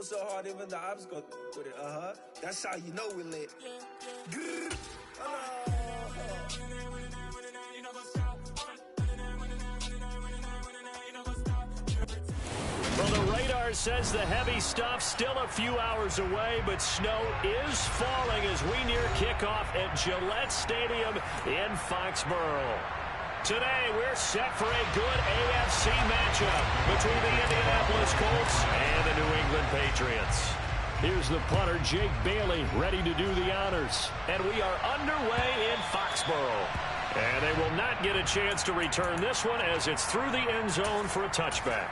So hard, even the ops go with it. That's how you know we lit. Well, the radar says the heavy stuff's still a few hours away, but snow is falling as we near kickoff at Gillette Stadium in Foxborough. Today, we're set for a good AFC matchup between the Indianapolis Colts and the New England Patriots. Here's the punter, Jake Bailey, ready to do the honors. And we are underway in Foxborough. And they will not get a chance to return this one as it's through the end zone for a touchback.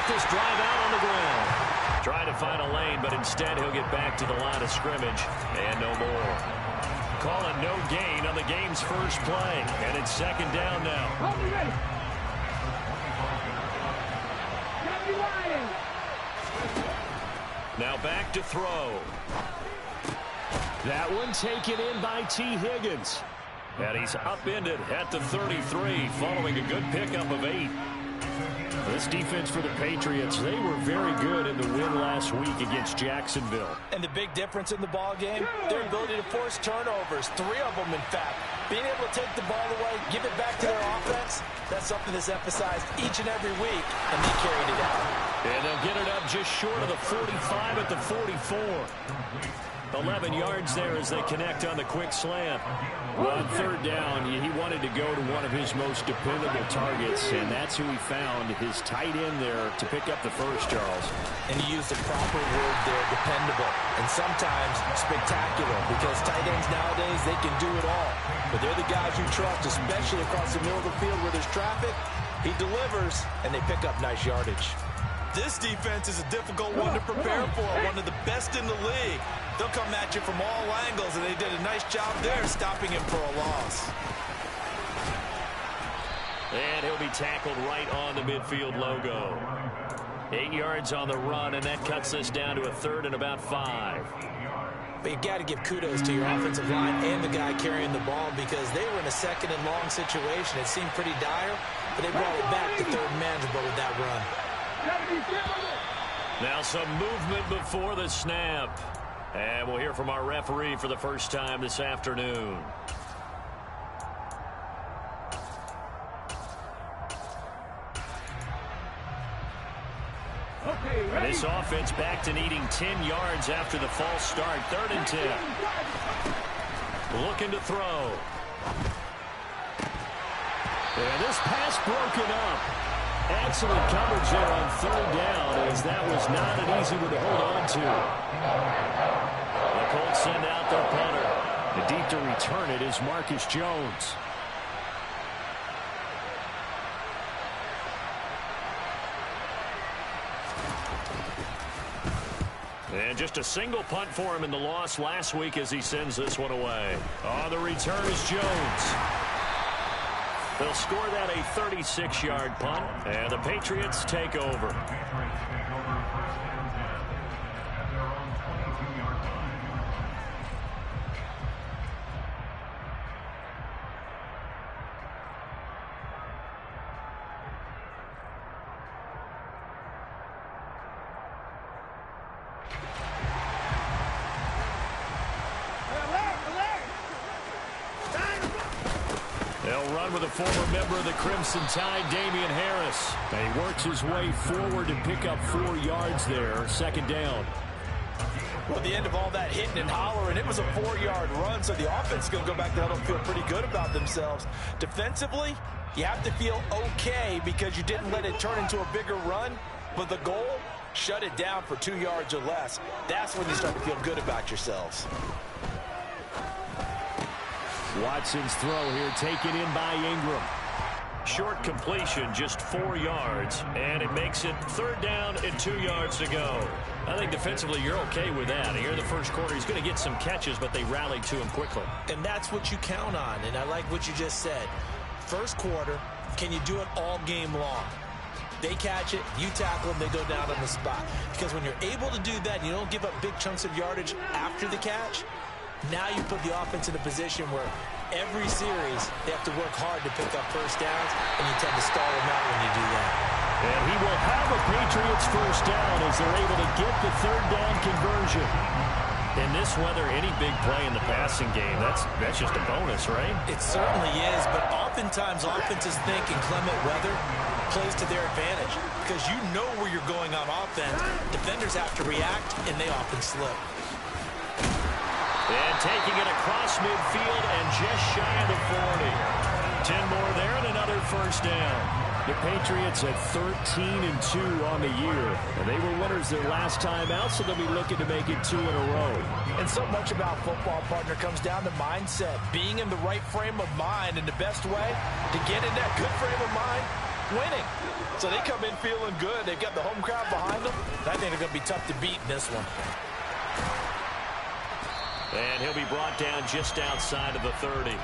This drive out on the ground. Trying to find a lane, but instead he'll get back to the line of scrimmage and no more. Calling no gain on the game's first play, and it's second down now. Now back to throw. That one taken in by T. Higgins. And he's upended at the 33 following a good pickup of 8. This defense for the Patriots, they were very good in the win last week against Jacksonville. And the big difference in the ball game, their ability to force turnovers, 3 of them in fact. Being able to take the ball away, give it back to their offense, that's something that's emphasized each and every week, and they carried it out. And they'll get it up just short of the 45 at the 44. 11 yards there as they connect on the quick slant. On third down, he wanted to go to one of his most dependable targets, and that's who he found, his tight end there to pick up the first, Charles. And he used the proper word there, dependable, and sometimes spectacular, because tight ends nowadays, they can do it all. But they're the guys you trust, especially across the middle of the field where there's traffic. He delivers, and they pick up nice yardage. This defense is a difficult one to prepare for, one of the best in the league. They'll come at you from all angles, and they did a nice job there stopping him for a loss. And he'll be tackled right on the midfield logo. 8 yards on the run, and that cuts this down to a third and about 5. But you got to give kudos to your offensive line and the guy carrying the ball because they were in a second and long situation. It seemed pretty dire, but they brought it back to third manageable with that run. Now some movement before the snap. And we'll hear from our referee for the first time this afternoon. And this offense back to needing 10 yards after the false start. 3rd and 10. Looking to throw. And this pass broken up. Excellent coverage there on 3rd down, as that was not an easy one to hold on to. The Colts send out their punter. The deep to return it is Marcus Jones. And just a single punt for him in the loss last week as he sends this one away. On the return is Jones. They'll score that a 36-yard punt, and the Patriots take over. They'll run with a former member of the Crimson Tide, Damian Harris. And he works his way forward to pick up 4 yards there. 2nd down. Well, at the end of all that hitting and hollering, it was a 4-yard run, so the offense is going to go back there and feel pretty good about themselves. Defensively, you have to feel okay because you didn't let it turn into a bigger run, but the goal, shut it down for 2 yards or less. That's when you start to feel good about yourselves. Watson's throw here taken in by Ingram. Short completion, just 4 yards, and it makes it 3rd down and 2 yards to go. I think defensively you're okay with that. Here in the first quarter, he's going to get some catches, but they rallied to him quickly. And that's what you count on, and I like what you just said. First quarter, can you do it all game long? They catch it, you tackle them, they go down on the spot. Because when you're able to do that, you don't give up big chunks of yardage after the catch, now you put the offense in a position where every series they have to work hard to pick up first downs, and you tend to stall them out when you do that. And he will have a Patriots first down as they're able to get the third down conversion. In this weather, any big play in the passing game, that's just a bonus, right? It certainly is, but oftentimes offenses think inclement weather plays to their advantage because you know where you're going on offense. Defenders have to react, and they often slip. And taking it across midfield and just shy of the 40. 10 more there and another first down. The Patriots at 13-2 on the year. And they were winners their last time out, so they'll be looking to make it 2 in a row. And so much about football, partner, comes down to mindset. Being in the right frame of mind, and the best way to get in that good frame of mind, winning. So they come in feeling good. They've got the home crowd behind them. I think they're going to be tough to beat in this one. And he'll be brought down just outside of the 30.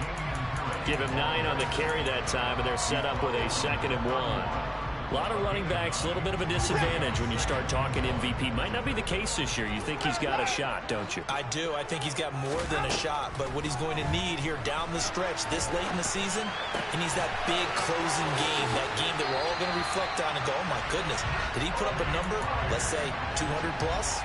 Give him 9 on the carry that time, and they're set up with a 2nd and 1. A lot of running backs, a little bit of a disadvantage when you start talking MVP. Might not be the case this year. You think he's got a shot, don't you? I do. I think he's got more than a shot. But what he's going to need here down the stretch this late in the season, he needs that big closing game, that game that we're all going to reflect on and go, oh, my goodness, did he put up a number, let's say 200 plus?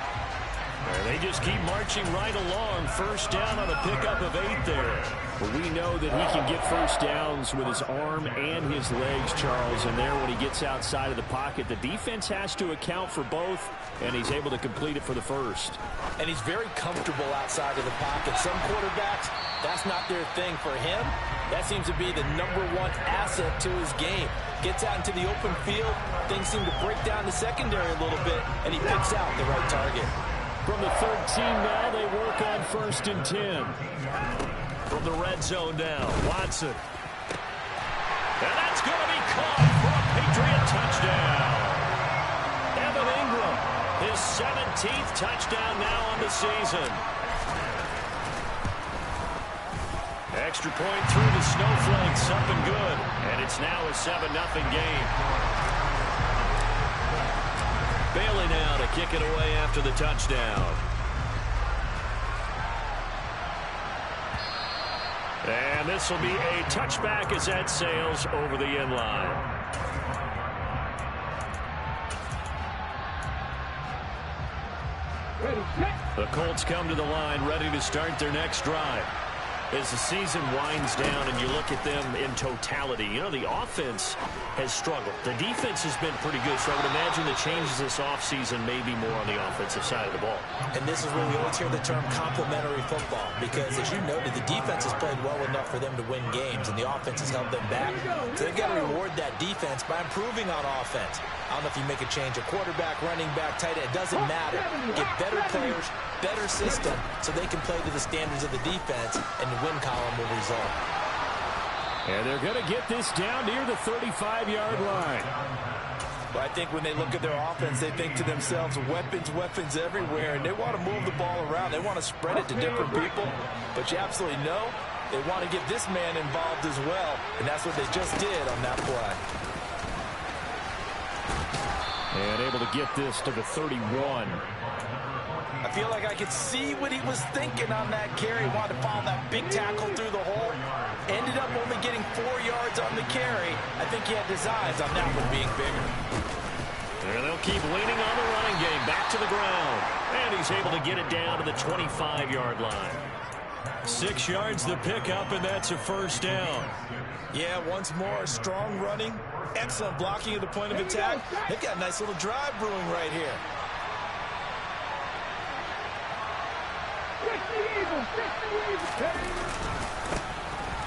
And they just keep marching right along. First down on a pickup of 8 there. Well, we know that he can get first downs with his arm and his legs, Charles. And there, when he gets outside of the pocket, the defense has to account for both, and he's able to complete it for the first. And he's very comfortable outside of the pocket. Some quarterbacks, that's not their thing. For him, that seems to be the #1 asset to his game. Gets out into the open field, things seem to break down the secondary a little bit, and he picks out the right target. From the 13 now, they work on 1st and 10. From the red zone now, Watson. And that's going to be caught for a Patriot touchdown. Evan Ingram, his 17th touchdown now on the season. Extra point through the snowflakes, up and good. And it's now a 7-0 game. Bailey now to kick it away after the touchdown. And this will be a touchback as that sails over the end line. The Colts come to the line ready to start their next drive. As the season winds down and you look at them in totality, you know, the offense has struggled. The defense has been pretty good, so I would imagine the changes this offseason may be more on the offensive side of the ball. And this is where we always hear the term complementary football, because as you noted, the defense has played well enough for them to win games, and the offense has held them back. So they've got to reward that defense by improving on offense. I don't know if you make a change, a quarterback, running back, tight end, it doesn't matter. Get better players, better system, so they can play to the standards of the defense, and the win column will result. And they're going to get this down near the 35-yard line. But I think when they look at their offense, they think to themselves, weapons, weapons everywhere, and they want to move the ball around. They want to spread it to different people, but you absolutely know they want to get this man involved as well, and that's what they just did on that play. And able to get this to the 31. I feel like I could see what he was thinking on that carry. Wanted to follow that big tackle through the hole. Ended up only getting 4 yards on the carry. I think he had his eyes on that one being bigger. And they'll keep leaning on the running game. Back to the ground. And he's able to get it down to the 25-yard line. 6 yards the pickup, and that's a first down. Yeah, once more, strong running. Excellent blocking at the point of attack. They've got a nice little drive brewing right here.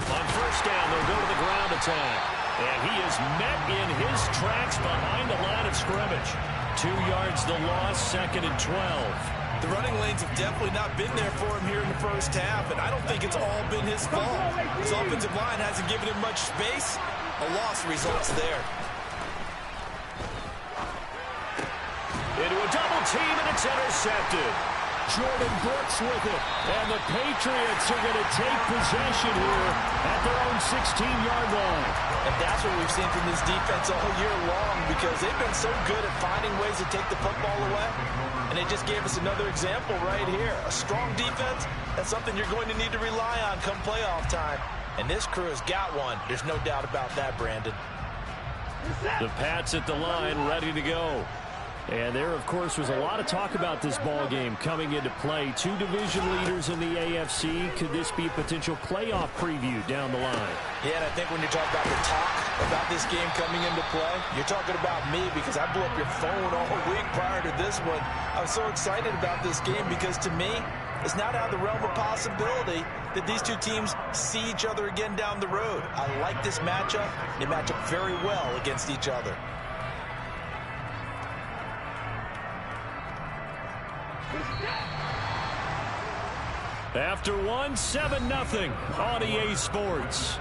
On first down, they'll go to the ground attack. And he is met in his tracks behind the line of scrimmage. 2 yards the loss, 2nd and 12. The running lanes have definitely not been there for him here in the first half, and I don't think it's all been his fault. His offensive line hasn't given him much space. A loss results there. Into a double team, and it's intercepted. Jordan Brooks with it. And the Patriots are going to take possession here at their own 16-yard line. And that's what we've seen from this defense all year long, because they've been so good at finding ways to take the football away. And they just gave us another example right here. A strong defense, that's something you're going to need to rely on come playoff time. And this crew has got one. There's no doubt about that, Brandon. The Pats at the line, ready to go. And there, of course, was a lot of talk about this ball game coming into play. Two division leaders in the AFC. Could this be a potential playoff preview down the line? Yeah, and I think when you talk about the talk about this game coming into play, you're talking about me, because I blew up your phone all week prior to this one. I'm so excited about this game because, to me, it's not out of the realm of possibility that these two teams see each other again down the road. I like this matchup. They match up very well against each other. After one, 7-0 on EA Sports.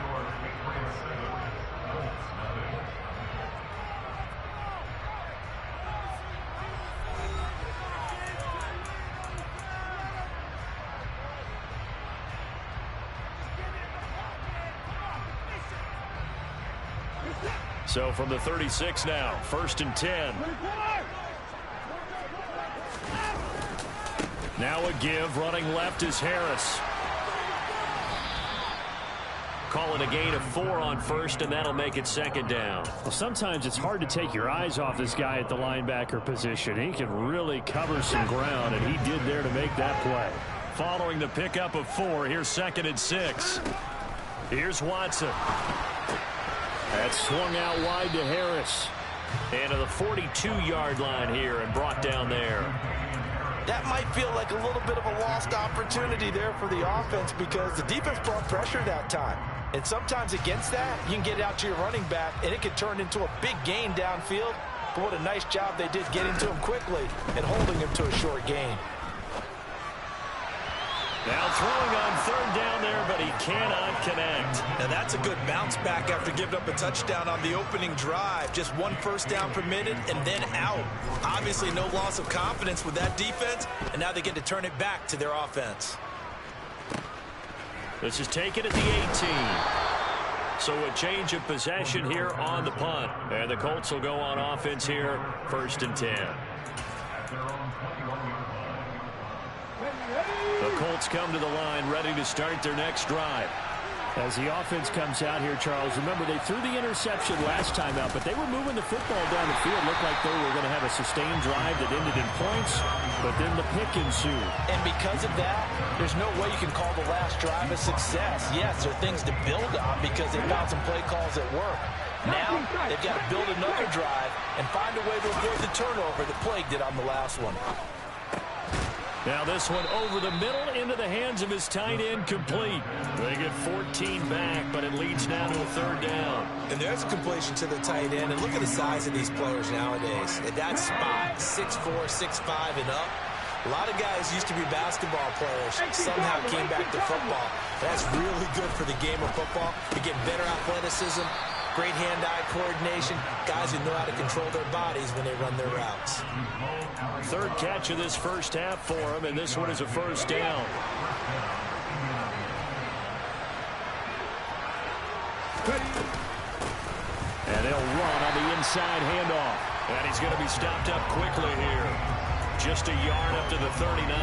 So from the 36 now, 1st and 10. Now a give, running left is Harris. Call it a gain of 4 on first, and that'll make it 2nd down. Well, sometimes it's hard to take your eyes off this guy at the linebacker position. He can really cover some ground, and he did there to make that play. Following the pickup of 4, here's 2nd and 6. Here's Watson. That's swung out wide to Harris. And to the 42-yard line here and brought down there. That might feel like a little bit of a lost opportunity there for the offense, because the defense brought pressure that time. And sometimes against that, you can get it out to your running back, and it can turn into a big gain downfield. But what a nice job they did getting to him quickly and holding him to a short gain. Now throwing on 3rd down there, but he cannot connect. Now that's a good bounce back after giving up a touchdown on the opening drive. Just 1 first down permitted and then out. Obviously no loss of confidence with that defense, and now they get to turn it back to their offense. This is taken at the 18. So a change of possession here on the punt. And the Colts will go on offense here, 1st and 10. The Colts come to the line, ready to start their next drive. As the offense comes out here, Charles, remember they threw the interception last time out, but they were moving the football down the field. Looked like they were going to have a sustained drive that ended in points, but then the pick ensued. And because of that, there's no way you can call the last drive a success. Yes, there are things to build on because they found some play calls that work. Now, they've got to build another drive and find a way to avoid the turnover that plagued it on the last one. Now this one over the middle into the hands of his tight end, complete. They get 14 back, but it leads now to a 3rd down. And there's a completion to the tight end, and look at the size of these players nowadays. At that spot, 6'4", 6'5", and up. A lot of guys used to be basketball players, somehow came back to football. That's really good for the game of football. You get better athleticism, great hand-eye coordination, guys who know how to control their bodies when they run their routes. 3rd catch of this first half for him, and this one is a 1st down. And they'll run on the inside handoff. And he's going to be stopped up quickly here. Just a yard up to the 39.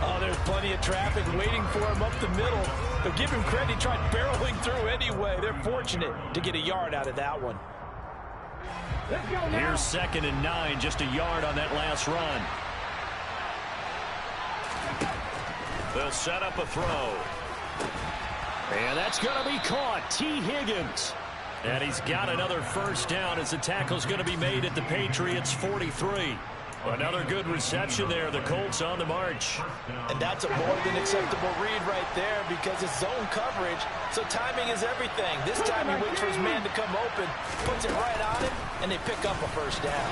Oh, there's plenty of traffic waiting for him up the middle. But give him credit, he tried barreling through anyway. They're fortunate to get a yard out of that one. Here's 2nd and 9, just a yard on that last run. They'll set up a throw. And that's going to be caught. T. Higgins. And he's got another 1st down as the tackle's going to be made at the Patriots' 43. Another good reception there. The Colts on the march. And that's a more than acceptable read right there because it's zone coverage, so timing is everything. This time he waits for his man to come open, puts it right on him, and they pick up a 1st down.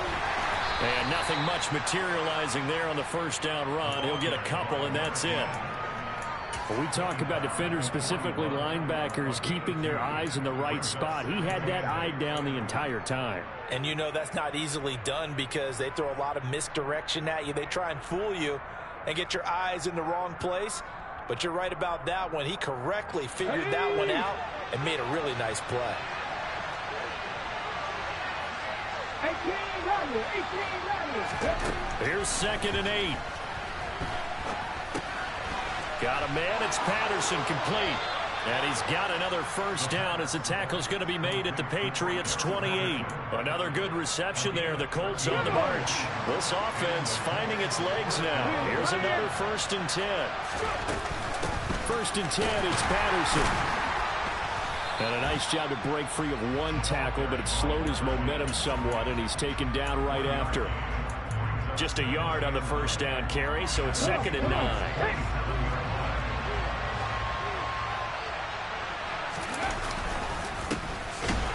And nothing much materializing there on the 1st down run. He'll get a couple, and that's it. When we talk about defenders, specifically linebackers, keeping their eyes in the right spot, he had that eye down the entire time. And you know that's not easily done because they throw a lot of misdirection at you. They try and fool you and get your eyes in the wrong place. But you're right about that one. He correctly figured that one out and made a really nice play. Here's 2nd and 8. Got a man. It's Patterson, complete. And he's got another first down as the tackle's going to be made at the Patriots' 28. Another good reception there. The Colts on the march. This offense finding its legs now. Here's another 1st and 10. 1st and 10, it's Patterson. And a nice job to break free of one tackle, but it slowed his momentum somewhat, and he's taken down right after. Just a yard on the first down carry, so it's 2nd and 9.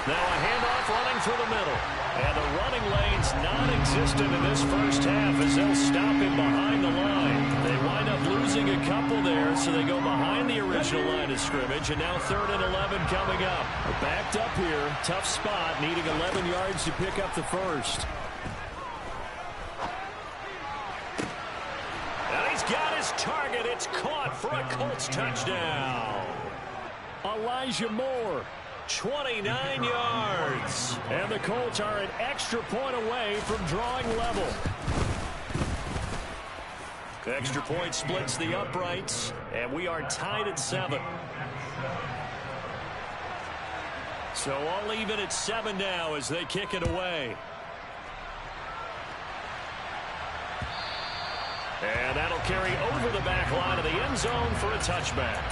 Now a handoff running through the middle. And the running lane's non-existent in this first half as they'll stop him behind the line. They wind up losing a couple there, so they go behind the original line of scrimmage. And now 3rd and 11 coming up. Backed up here. Tough spot, needing 11 yards to pick up the first. And he's got his target. It's caught for a Colts touchdown. Elijah Moore. 29 yards. And the Colts are an extra point away from drawing level. The extra point splits the uprights, and we are tied at 7. So all even at 7 now as they kick it away. And that'll carry over the back line of the end zone for a touchback.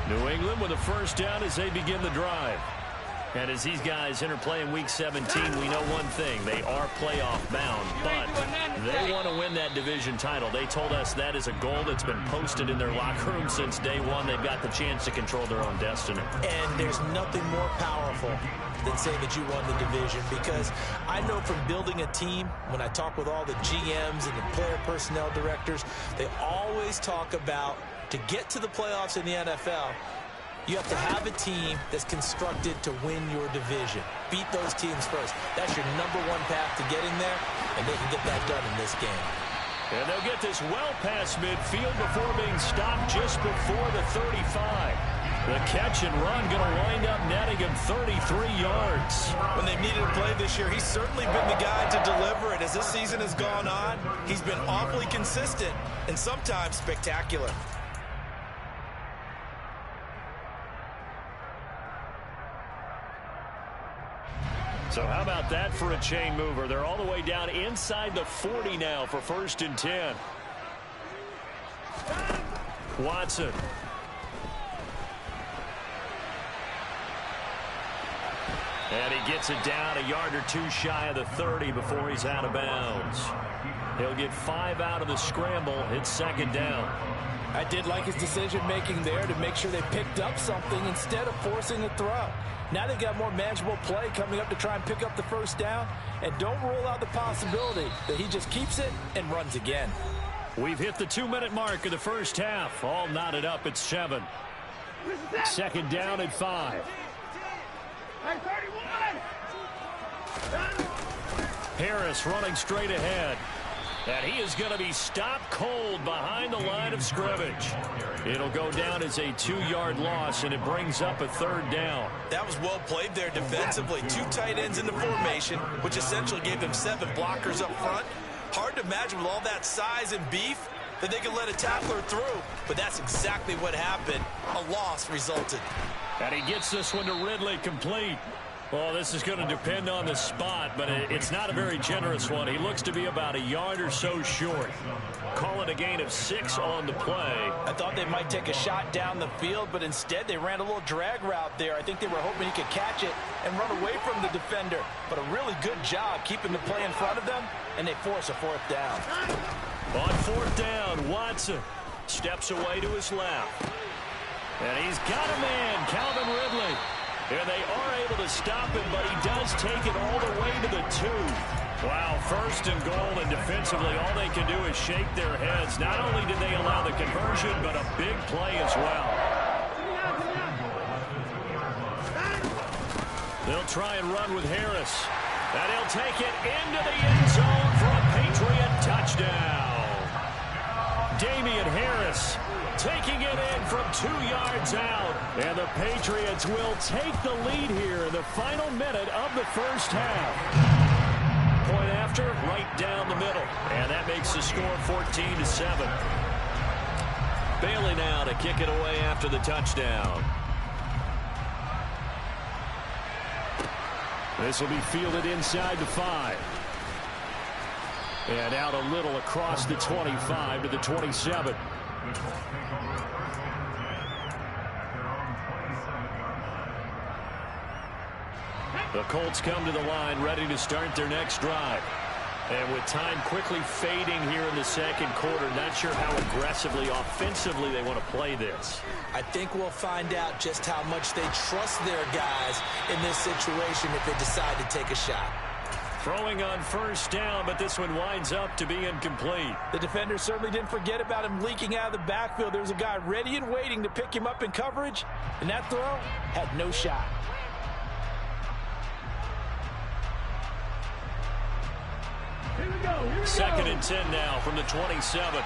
New England with a first down as they begin the drive. And as these guys interplay in Week 17, we know one thing. They are playoff bound, but they want to win that division title. They told us that is a goal that's been posted in their locker room since day one. They've got the chance to control their own destiny. And there's nothing more powerful than saying that you won the division, because I know from building a team, when I talk with all the GMs and the player personnel directors, they always talk about, to get to the playoffs in the NFL, you have to have a team that's constructed to win your division. Beat those teams first. That's your #1 path to getting there, and they can get that done in this game. And they'll get this well past midfield before being stopped just before the 35. The catch and run going to wind up netting him 33 yards. When they've needed a play this year, he's certainly been the guy to deliver it. As this season has gone on, he's been awfully consistent and sometimes spectacular. So how about that for a chain mover? They're all the way down inside the 40 now for 1st and 10. Watson. And he gets it down a yard or two shy of the 30 before he's out of bounds. He'll get 5 out of the scramble. It's 2nd down. I did like his decision-making there to make sure they picked up something instead of forcing a throw. Now they've got more manageable play coming up to try and pick up the first down. And don't rule out the possibility that he just keeps it and runs again. We've hit the 2-minute mark of the first half. All knotted up at 7. 2nd down at 5. Harris running straight ahead. And he is going to be stopped cold behind the line of scrimmage. It'll go down as a 2-yard loss, and it brings up a 3rd down. That was well played there defensively. 2 tight ends in the formation, which essentially gave them 7 blockers up front. Hard to imagine with all that size and beef that they could let a tackler through. But that's exactly what happened. A loss resulted. And he gets this one to Ridley, complete. Well, this is going to depend on the spot, but it's not a very generous one. He looks to be about a yard or so short. Call it a gain of 6 on the play. I thought they might take a shot down the field, but instead they ran a little drag route there. I think they were hoping he could catch it and run away from the defender. But a really good job keeping the play in front of them, and they force a 4th down. On 4th down, Watson steps away to his left. And he's got a man, Calvin Ridley. And they are able to stop him, but he does take it all the way to the 2. Wow, first and goal, and defensively, all they can do is shake their heads. Not only did they allow the conversion, but a big play as well. They'll try and run with Harris. And he'll take it into the end zone for a Patriot touchdown. Damian Harris taking it in from 2 yards out. And the Patriots will take the lead here in the final minute of the first half. Point after, right down the middle. And that makes the score 14-7. Bailey now to kick it away after the touchdown. This will be fielded inside the 5. And out a little across the 25 to the 27. The Colts come to the line ready to start their next drive. And with time quickly fading here in the second quarter, not sure how aggressively, offensively they want to play this. I think we'll find out just how much they trust their guys in this situation if they decide to take a shot. Throwing on first down, but this one winds up to be incomplete. The defender certainly didn't forget about him leaking out of the backfield. There was a guy ready and waiting to pick him up in coverage, and that throw had no shot. Second and 10 now from the 27.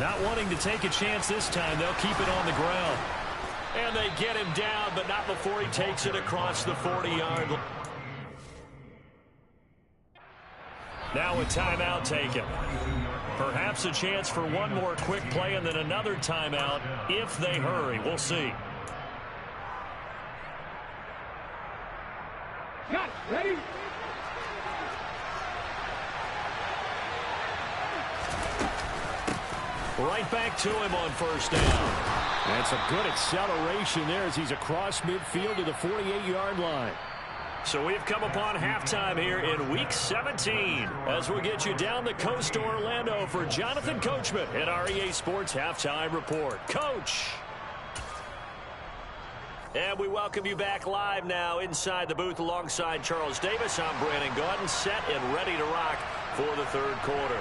Not wanting to take a chance this time, they'll keep it on the ground. And they get him down, but not before he takes it across the 40-yard line. Now a timeout taken. Perhaps a chance for one more quick play and then another timeout if they hurry. We'll see. Cut. Ready? Right back to him on first down. That's a good acceleration there as he's across midfield to the 48-yard line. So we've come upon halftime here in Week 17 as we'll get you down the coast to Orlando for Jonathan Coachman at our EA Sports Halftime Report. Coach! And we welcome you back live now inside the booth alongside Charles Davis. I'm Brandon Gaudin, set and ready to rock for the third quarter.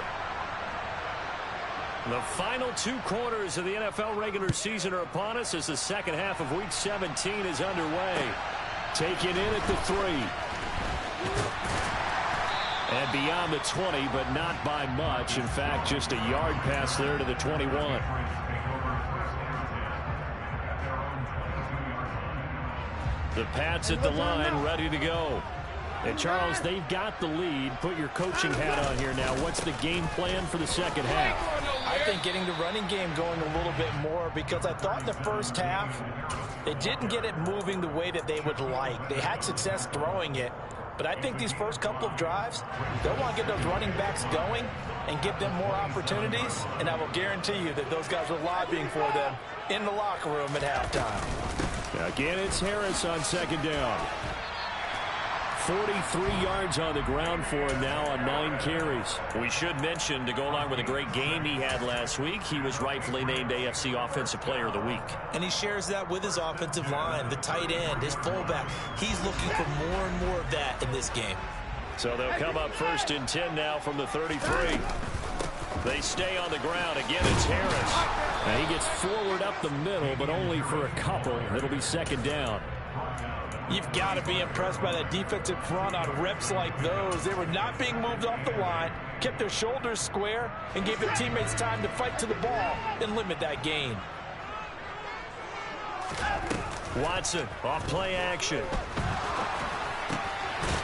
The final 2 quarters of the NFL regular season are upon us as the second half of Week 17 is underway. Taken in at the 3. And beyond the 20, but not by much. In fact, just a yard pass there to the 21. The Pats at the line, ready to go. And, Charles, they've got the lead. Put your coaching hat on here now. What's the game plan for the second half? I think getting the running game going a little bit more because I thought in the first half they didn't get it moving the way that they would like. They had success throwing it, but I think these first couple of drives, they'll want to get those running backs going and give them more opportunities, and I will guarantee you that those guys were lobbying for them in the locker room at halftime. Again, it's Harris on second down. 43 yards on the ground for him now on 9 carries. We should mention, to go along with a great game he had last week, he was rightfully named AFC Offensive Player of the Week. And he shares that with his offensive line, the tight end, his fullback. He's looking for more and more of that in this game. So they'll come up first and 10 now from the 33. They stay on the ground. Again, it's Harris. And he gets forward up the middle, but only for a couple. It'll be second down. You've got to be impressed by that defensive front on reps like those. They were not being moved off the line, kept their shoulders square, and gave their teammates time to fight to the ball and limit that gain. Watson, off play action.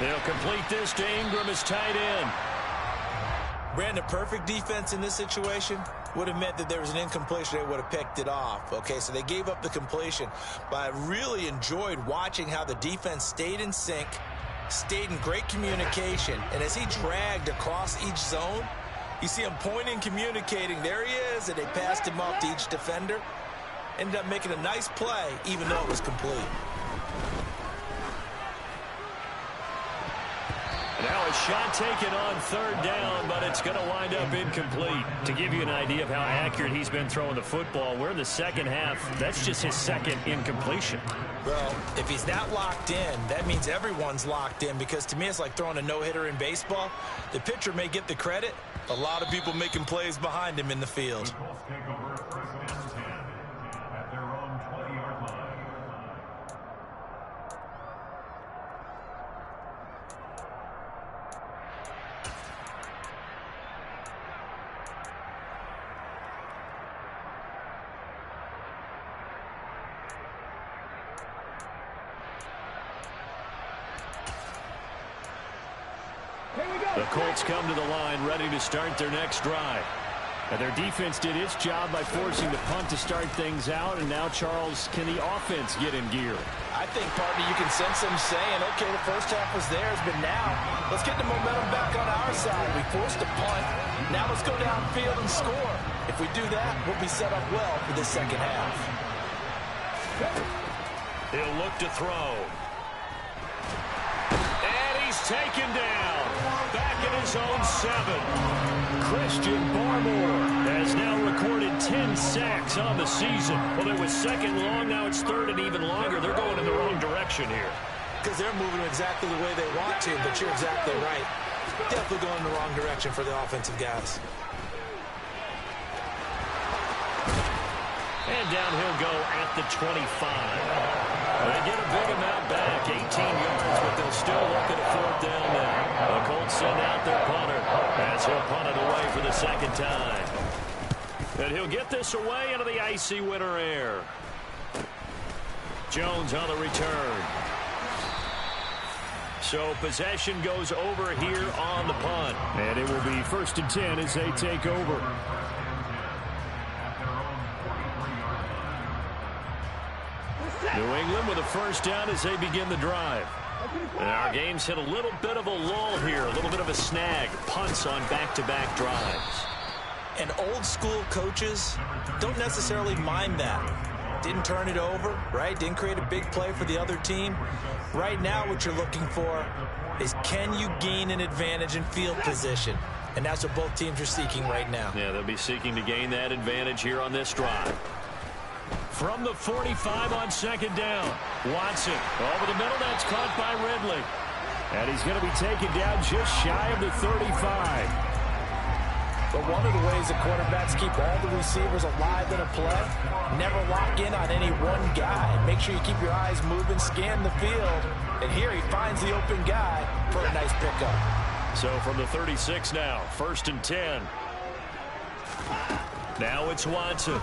They'll complete this to Ingram as tight end. Brandon, perfect defense in this situation would have meant that there was an incompletion. They would have picked it off. Okay, so they gave up the completion. But I really enjoyed watching how the defense stayed in sync, stayed in great communication. And as he dragged across each zone, you see him pointing, communicating. There he is, and they passed him off to each defender. Ended up making a nice play, even though it was complete. Now a shot taken on third down, but it's going to wind up incomplete. To give you an idea of how accurate he's been throwing the football, we're in the second half. That's just his second incompletion. Well, if he's not locked in, that means everyone's locked in, because to me it's like throwing a no-hitter in baseball. The pitcher may get the credit. A lot of people making plays behind him in the field. The Colts come to the line ready to start their next drive. And their defense did its job by forcing the punt to start things out. And now, Charles, can the offense get in gear? I think, partner, you can sense them saying, okay, the first half was theirs, but now let's get the momentum back on our side. We forced a punt. Now let's go downfield and score. If we do that, we'll be set up well for the second half. He'll look to throw. And he's taken down. Back in his own 7. Christian Barmore has now recorded 10 sacks on the season. Well, it was second long. Now it's third and even longer. They're going in the wrong direction here. Because they're moving exactly the way they want to, but you're exactly right. Definitely going in the wrong direction for the offensive guys. And down he'll go at the 25. They get a big amount back, 18 yards, but they'll still look at a fourth down now. The Colts send out their punter as he'll punt it away for the second time. And he'll get this away into the icy winter air. Jones on the return. So possession goes over here on the punt. And it will be 1st and 10 as they take over. New England with a first down as they begin the drive. And our game's hit a little bit of a lull here, a little bit of a snag. Punts on back-to-back drives. And old school coaches don't necessarily mind that. Didn't turn it over, right? Didn't create a big play for the other team. Right now what you're looking for is, can you gain an advantage in field position? And that's what both teams are seeking right now. Yeah, they'll be seeking to gain that advantage here on this drive. From the 45 on second down. Watson over the middle. That's caught by Ridley. And he's going to be taken down just shy of the 35. But one of the ways that quarterbacks keep all the receivers alive in a play, never lock in on any one guy. Make sure you keep your eyes moving, scan the field. And here he finds the open guy for a nice pickup. So from the 36 now, 1st and 10. Now it's Watson.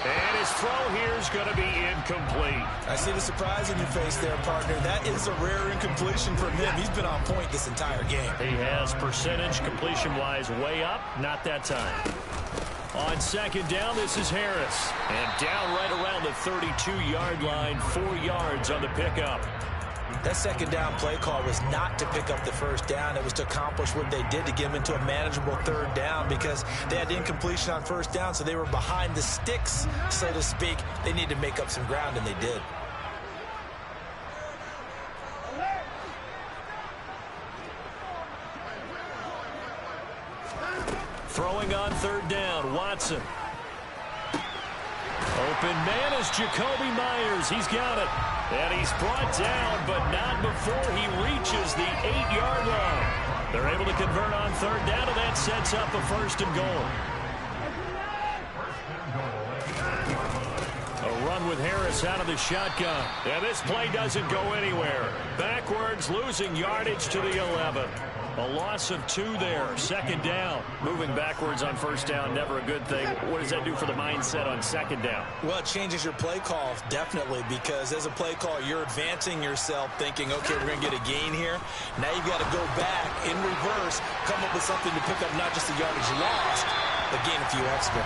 And his throw here is going to be incomplete. I see the surprise in your face there, partner. That is a rare incompletion from him. He's been on point this entire game. He has percentage completion-wise way up. Not that time. On second down, this is Harris. And down right around the 32-yard line, 4 yards on the pickup. That second down play call was not to pick up the first down. It was to accomplish what they did, to get them into a manageable third down, because they had incompletion on first down, so they were behind the sticks, so to speak. They needed to make up some ground, and they did. Throwing on third down, Watson. Open man is Jacoby Myers. He's got it. And he's brought down, but not before he reaches the 8-yard line. They're able to convert on third down, and that sets up a 1st and goal. A run with Harris out of the shotgun. And this play doesn't go anywhere. Backwards, losing yardage to the 11. A loss of 2 there. 2nd down. Moving backwards on first down, never a good thing. What does that do for the mindset on 2nd down? Well, it changes your play call, definitely, because as a play call, you're advancing yourself thinking, okay, we're going to get a gain here. Now you've got to go back in reverse, come up with something to pick up not just the yardage lost, but gain a few extra.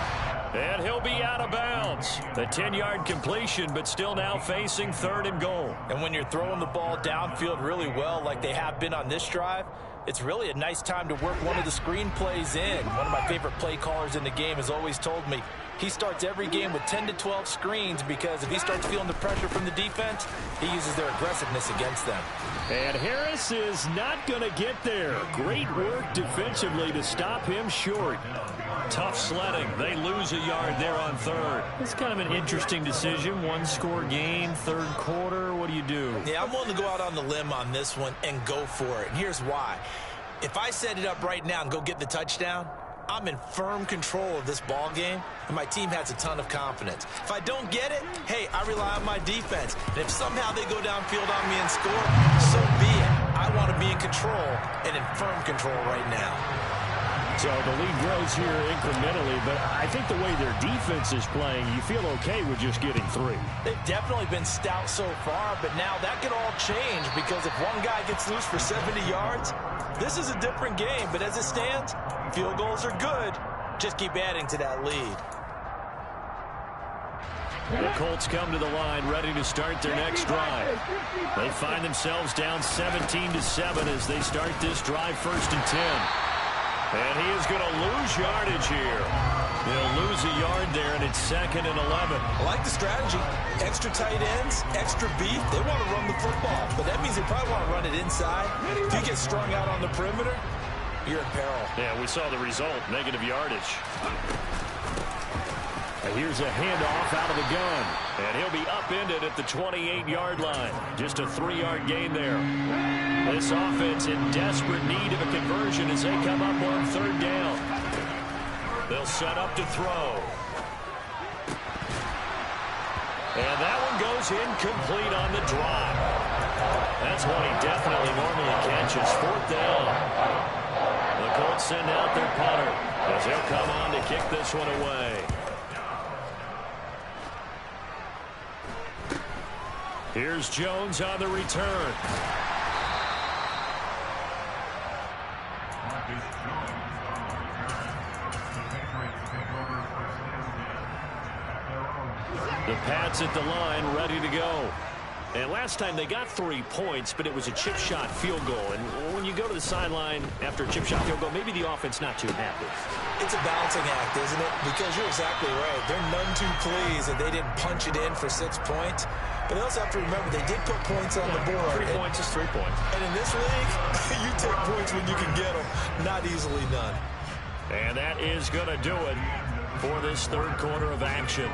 And he'll be out of bounds. The 10-yard completion, but still now facing 3rd and goal. And when you're throwing the ball downfield really well, like they have been on this drive, it's really a nice time to work one of the screen plays in. One of my favorite play callers in the game has always told me, He starts every game with 10 to 12 screens because if he starts feeling the pressure from the defense, he uses their aggressiveness against them. And Harris is not going to get there. Great work defensively to stop him short. Tough sledding. They lose a yard there on third. It's kind of an interesting decision. One-score game, third quarter. What do you do? Yeah, I'm willing to go out on the limb on this one and go for it. And here's why. If I set it up right now and go get the touchdown, I'm in firm control of this ball game, and my team has a ton of confidence. If I don't get it, hey, I rely on my defense. And if somehow they go downfield on me and score, so be it. I want to be in control and in firm control right now. So the lead grows here incrementally, but I think the way their defense is playing, you feel okay with just getting 3. They've definitely been stout so far, but now that could all change because if one guy gets loose for 70 yards, this is a different game. But as it stands, field goals are good. Just keep adding to that lead. The Colts come to the line ready to start their next drive. They find themselves down 17-7 as they start this drive, 1st and 10. And he is going to lose yardage here. He'll lose a yard there, and it's 2nd and 11. I like the strategy. Extra tight ends, extra beef. They want to run the football, but that means they probably want to run it inside. If you get strung out on the perimeter, you're in peril. Yeah, we saw the result, negative yardage. And here's a handoff out of the gun. And he'll be upended at the 28-yard line. Just a 3-yard gain there. This offense in desperate need of a conversion as they come up on 3rd down. They'll set up to throw. And that one goes incomplete on the drive. That's one he definitely normally catches. 4th down. The Colts send out their punter as they'll come on to kick this one away. Here's Jones on the return. The Pats at the line, ready to go. And last time they got 3 points, but it was a chip shot field goal. And when you go to the sideline after a chip shot field goal, maybe the offense not too happy. It's a balancing act, isn't it? Because you're exactly right. They're none too pleased that they didn't punch it in for 6 points. But they also have to remember they did put points on the board. 3 points is 3 points. And in this league, you take points when you can get them. Not easily done. And that is going to do it for this 3rd quarter of action.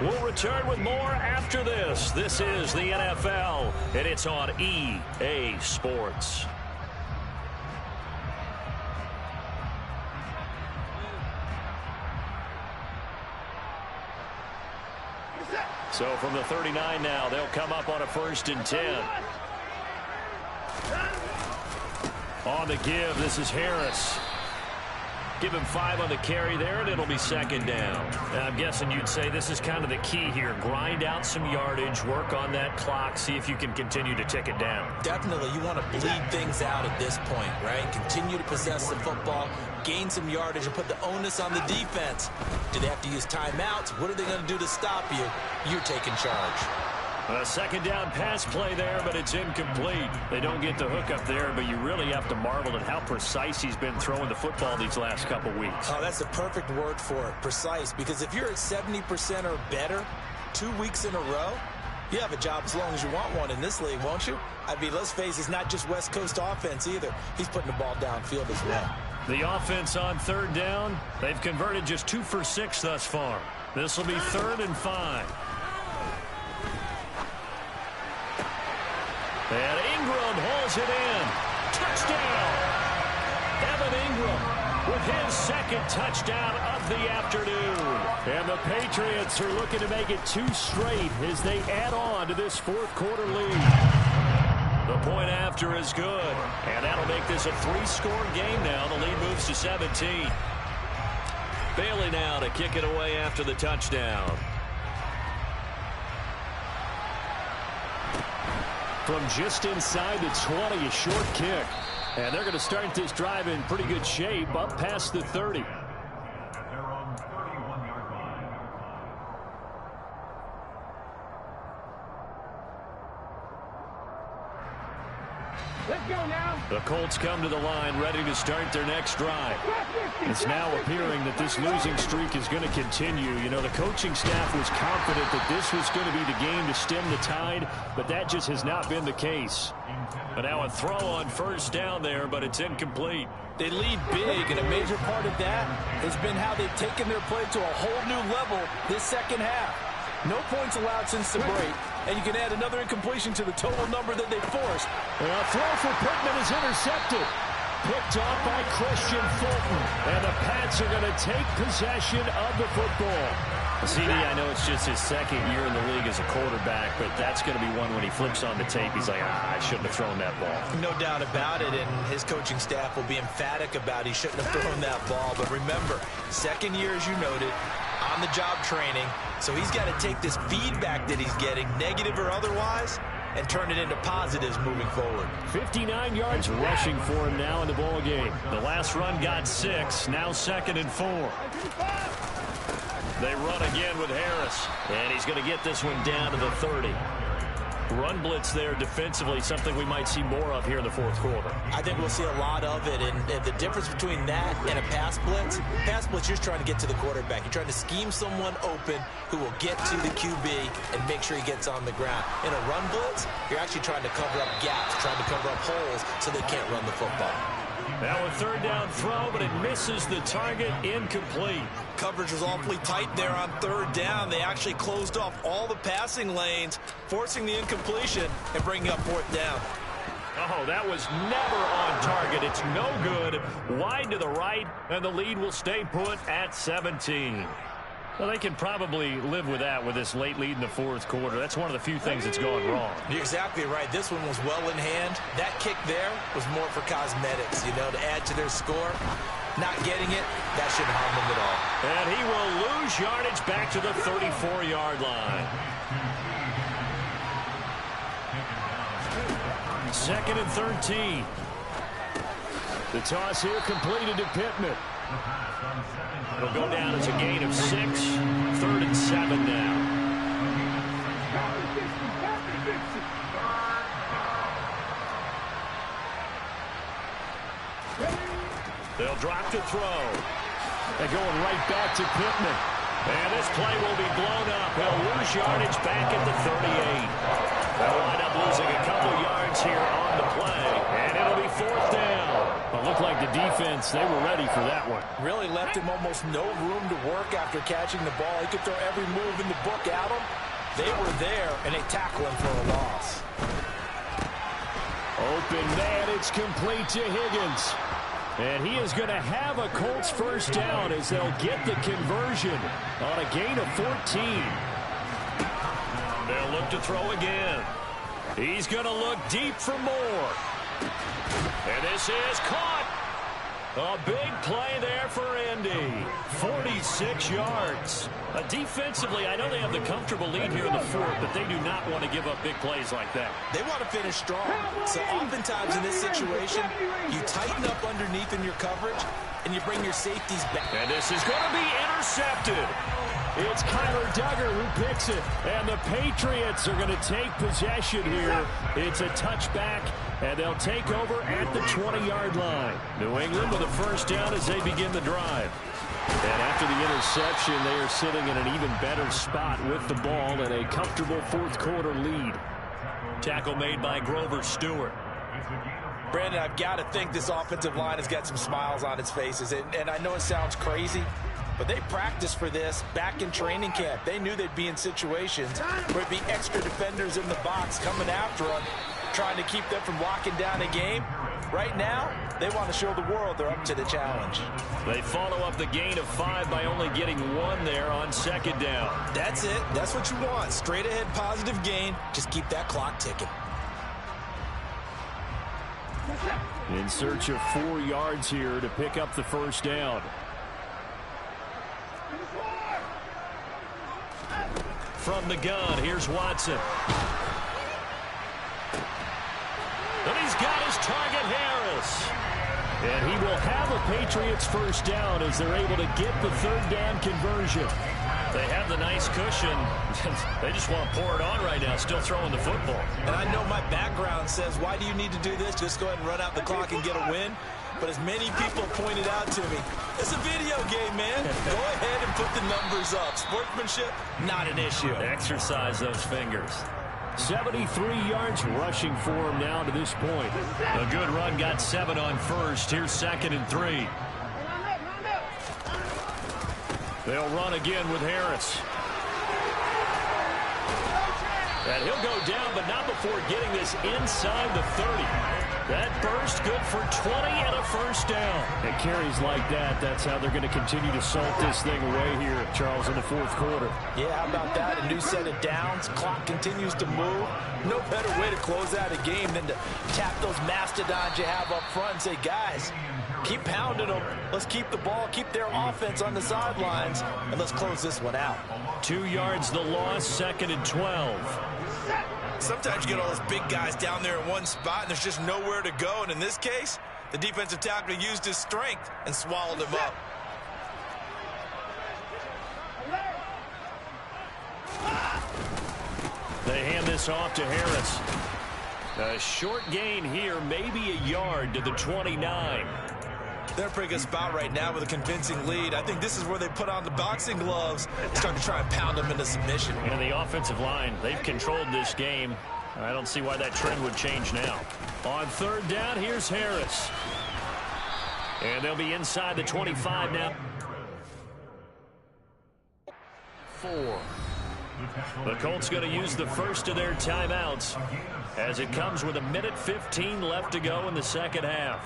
We'll return with more after this. This is the NFL, and it's on EA Sports. So from the 39 now, they'll come up on a 1st and 10. On the give, this is Harris. Give him 5 on the carry there, and it'll be 2nd down. And I'm guessing you'd say this is kind of the key here. Grind out some yardage, work on that clock, see if you can continue to tick it down. Definitely, you want to bleed things out at this point, right? Continue to possess the football, gain some yardage, and put the onus on the defense. Do they have to use timeouts? What are they going to do to stop you? You're taking charge. A 2nd down pass play there, but it's incomplete. They don't get the hook up there, but you really have to marvel at how precise he's been throwing the football these last couple weeks. Oh, that's the perfect word for it, precise. Because if you're at 70% or better 2 weeks in a row, you have a job as long as you want one in this league, won't you? I mean, let's face it, it's not just West Coast offense either. He's putting the ball downfield as well. The offense on 3rd down, they've converted just 2 for 6 thus far. This will be 3rd and 5. And Ingram hauls it in. Touchdown! Evan Ingram with his 2nd touchdown of the afternoon. And the Patriots are looking to make it 2 straight as they add on to this 4th quarter lead. The point after is good. And that'll make this a 3-score game now. The lead moves to 17. Bailey now to kick it away after the touchdown. From just inside the 20, a short kick. And they're going to start this drive in pretty good shape, up past the 30. The Colts come to the line ready to start their next drive. It's now appearing that this losing streak is going to continue. You know, the coaching staff was confident that this was going to be the game to stem the tide, but that just has not been the case. But now a throw on first down there, but it's incomplete. They lead big, and a major part of that has been how they've taken their play to a whole new level this second half. No points allowed since the break, and you can add another incompletion to the total number that they forced. And a throw for Pittman is intercepted. Picked off by Christian Fulton. And the Pats are going to take possession of the football. CD, I know it's just his second year in the league as a quarterback, but that's going to be one when he flips on the tape, he's like, I shouldn't have thrown that ball. No doubt about it, and his coaching staff will be emphatic about he shouldn't have thrown that ball. But remember, second year, as you noted, on-the-job training, so he's got to take this feedback that he's getting, negative or otherwise, and turn it into positives moving forward. 59 yards rushing for him now in the ball game. The last run got 6, now 2nd and 4. They run again with Harris, and he's going to get this one down to the 30. Run blitz there defensively, something we might see more of here in the fourth quarter. I think we'll see a lot of it, and the difference between that and a pass blitz, you're just trying to get to the quarterback. You're trying to scheme someone open who will get to the QB and make sure he gets on the ground. In a run blitz, you're actually trying to cover up gaps, trying to cover up holes so they can't run the football. Now a third down throw, but it misses the target, incomplete. Coverage was awfully tight there on third down. They actually closed off all the passing lanes, forcing the incompletion and bringing up fourth down. Oh, that was never on target. It's no good. Wide to the right, and the lead will stay put at 17. Well, they can probably live with that with this late lead in the fourth quarter. That's one of the few things that's gone wrong. You're exactly right. This one was well in hand. That kick there was more for cosmetics, you know, to add to their score. Not getting it, that shouldn't harm them at all. And he will lose yardage back to the 34-yard line. 2nd and 13. The toss here completed to Pittman. It'll go down as a gain of 6. 3rd and 7 now. They'll drop to throw. They're going right back to Pittman. And this play will be blown up. They'll lose yardage back at the 38. They'll wind up losing a couple yards here on the play. And it'll be 4th down. It looked like the defense, they were ready for that one. Really left him almost no room to work after catching the ball. He could throw every move in the book at him. They were there, and they tackle him for a loss. Open man, it's complete to Higgins. And he is going to have a Colts first down as they'll get the conversion on a gain of 14. They'll look to throw again. He's going to look deep for more. And this is caught. A big play there for Indy. 46 yards. Defensively, I know they have the comfortable lead here in the fourth, but they do not want to give up big plays like that. They want to finish strong. So oftentimes in this situation, you tighten up underneath in your coverage, and you bring your safeties back. And this is going to be intercepted. It's Kyler Duggar who picks it. And the Patriots are going to take possession here. It's a touchback, and they'll take over at the 20-yard line. New England with a first down as they begin the drive. And after the interception, they are sitting in an even better spot with the ball and a comfortable fourth quarter lead. Tackle made by Grover Stewart. Brandon, I've got to think this offensive line has got some smiles on its faces. And I know it sounds crazy, but they practiced for this back in training camp. They knew they'd be in situations where it'd be extra defenders in the box coming after them, trying to keep them from locking down a game. Right now, they want to show the world they're up to the challenge. They follow up the gain of 5 by only getting 1 there on second down. That's it. That's what you want. Straight ahead positive gain. Just keep that clock ticking. In search of 4 yards here to pick up the first down. From the gun, here's Watson. And he's got his target, Harris. And he will have a Patriots first down as they're able to get the third down conversion. They have the nice cushion. They just want to pour it on right now, still throwing the football. And I know my background says, why do you need to do this? Just go ahead and run out the clock and get a win. But as many people pointed out to me, it's a video game, man. Go ahead and put the numbers up. Sportsmanship, not an issue. Exercise those fingers. 73 yards rushing for him now to this point. A good run, got 7 on first. Here's 2nd and 3. They'll run again with Harris. And he'll go down, but not before getting this inside the 30. That burst good for 20 and a first down. And carries like that, that's how they're going to continue to salt this thing away here, Charles, in the 4th quarter. Yeah, how about that? A new set of downs. Clock continues to move. No better way to close out a game than to tap those mastodons you have up front and say, guys, keep pounding them. Let's keep the ball, keep their offense on the sidelines, and let's close this one out. 2 yards the loss, 2nd and 12. Sometimes you get all those big guys down there in one spot, and there's just nowhere to go. And in this case, the defensive tackle used his strength and swallowed him up. They hand this off to Harris. A short gain here, maybe a yard to the 29. They're in a pretty good spot right now with a convincing lead. I think this is where they put on the boxing gloves and start to try and pound them into submission. And the offensive line, they've controlled this game. I don't see why that trend would change now. On 3rd down, here's Harris. And they'll be inside the 25 now. 4. The Colts going to use the first of their timeouts as it comes with 1:15 left to go in the 2nd half.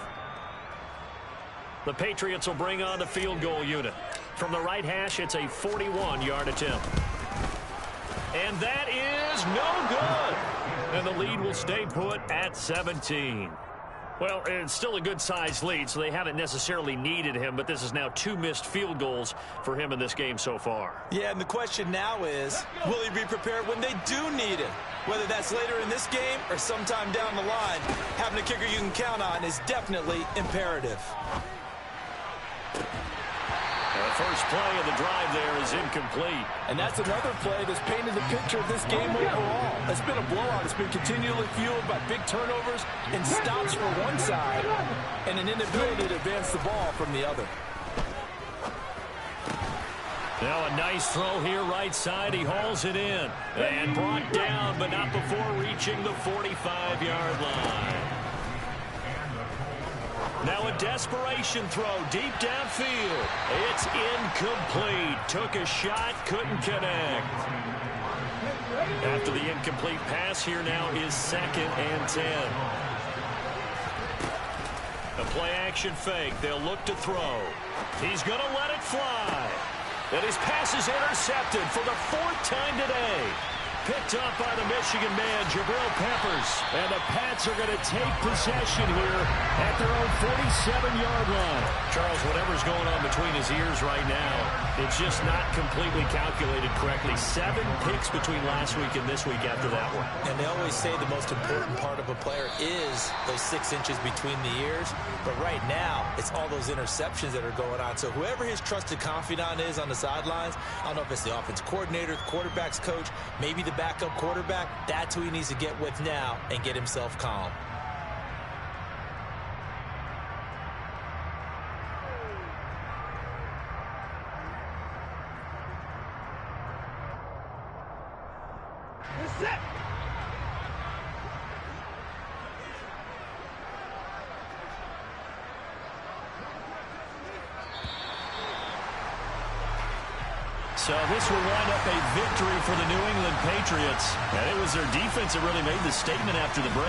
The Patriots will bring on the field goal unit. From the right hash, it's a 41-yard attempt. And that is no good. And the lead will stay put at 17. Well, it's still a good-sized lead, so they haven't necessarily needed him, but this is now 2 missed field goals for him in this game so far. Yeah, and the question now is, will he be prepared when they do need him? Whether that's later in this game or sometime down the line, having a kicker you can count on is definitely imperative. The first play of the drive there is incomplete. And that's another play that's painted the picture of this game overall. It's been a blowout. It's been continually fueled by big turnovers and stops from one side and an inability to advance the ball from the other. Now a nice throw here right side. He hauls it in. And brought down, but not before reaching the 45-yard line. Now a desperation throw deep downfield. It's incomplete. Took a shot, couldn't connect. After the incomplete pass, here now is 2nd and 10. A play-action fake. They'll look to throw. He's going to let it fly. And his pass is intercepted for the 4th time today. Picked up by the Michigan man, Jabril Peppers. And the Pats are going to take possession here at their own 47-yard line. Charles, whatever's going on between his ears right now, it's just not completely calculated correctly. 7 picks between last week and this week after that one. And they always say the most important part of a player is those 6 inches between the ears. But right now, it's all those interceptions that are going on. So whoever his trusted confidant is on the sidelines, I don't know if it's the offense coordinator, the quarterback's coach, maybe the backup quarterback, that's who he needs to get with now and get himself calm. So this will wind up a victory for the New England Patriots. And it was their defense that really made the statement after the break.